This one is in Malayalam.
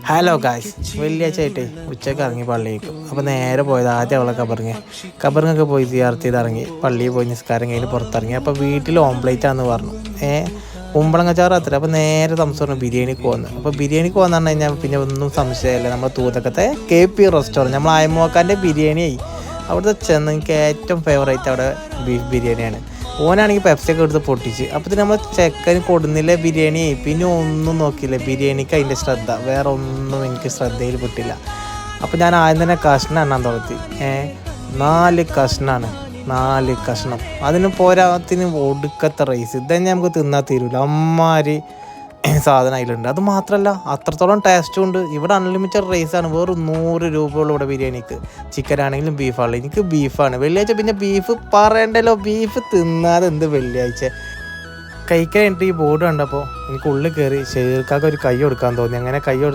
ഹലോ ഗായ്സ്, വെള്ളിയാഴ്ച ആയിട്ട് ഉച്ചയ്ക്ക് ഇറങ്ങി പള്ളിയേക്കും. അപ്പോൾ നേരെ പോയത് ആദ്യം അവളെ കബറിങ്ങൊക്കെ പോയി സിയാർത്ത് ചെയ്ത് ഇറങ്ങി. പള്ളിയിൽ പോയി നിസ്കാരം കഴിഞ്ഞ് പുറത്തിറങ്ങി. അപ്പോൾ വീട്ടിൽ ഓംപ്ലേറ്റ് ആണെന്ന് പറഞ്ഞു. കുമ്പളങ്ങച്ചാറ് അത്ര. അപ്പോൾ നേരെ സംസാരിച്ചു ബിരിയാണിക്ക് പോകുന്നു. അപ്പോൾ ബിരിയാണിക്ക് പോകുന്ന പറഞ്ഞു കഴിഞ്ഞാൽ പിന്നെ ഒന്നും സംശയമില്ല, നമ്മൾ തൂതക്കത്തെ KP റെസ്റ്റോറൻറ്റ്, നമ്മൾ അയമുക്കാൻ്റെ ബിരിയാണിയായി. അവിടുത്തെ ചെന്ന് എനിക്ക് ഏറ്റവും ഫേവറേറ്റ് അവിടെ ബീഫ് ബിരിയാണിയാണ്. ഓനാണെങ്കിൽ പെപ്സിയൊക്കെ എടുത്ത് പൊട്ടിച്ച്. അപ്പോൾ നമ്മൾ ചെക്കന് കൊടുന്നില്ല ബിരിയാണി. പിന്നെ ഒന്നും നോക്കിയില്ല, ബിരിയാണിക്ക് അതിൻ്റെ ശ്രദ്ധ, വേറെ ഒന്നും എനിക്ക് ശ്രദ്ധയിൽ പെട്ടില്ല. അപ്പോൾ ഞാൻ ആദ്യം തന്നെ കഷ്ണം എണ്ണാൻ തുടങ്ങി. 4 കഷ്ണമാണ്, 4 കഷ്ണം. അതിന് പോരാത്തിന് ഒടുക്കത്തെ റൈസ്. ഇതന്നെ നമുക്ക് തിന്നാൽ തീരൂല, അമ്മാതിരി സാധനം അതിലുണ്ട്. അത് മാത്രമല്ല, അത്രത്തോളം ടേസ്റ്റും ഉണ്ട്. ഇവിടെ അൺലിമിറ്റഡ് റൈസാണ്. വെറും 100 രൂപയുള്ളൂ ഇവിടെ ബിരിയാണിക്ക്. ചിക്കൻ ആണെങ്കിലും ബീഫാണല്ലോ. എനിക്ക് ബീഫാണ് വെള്ളിയാഴ്ച. പിന്നെ ബീഫ് പറയണ്ടല്ലോ, ബീഫ് തിന്നാതെ എന്ത് വെള്ളിയാഴ്ച. കഴിക്കാനായിട്ട് ഈ ബോർഡ് കണ്ടപ്പോൾ എനിക്ക് ഉള്ളിൽ കയറി ഷെയർക്കാർക്ക് ഒരു കൈ കൊടുക്കാൻ തോന്നി. അങ്ങനെ കൈ കൊടുത്ത്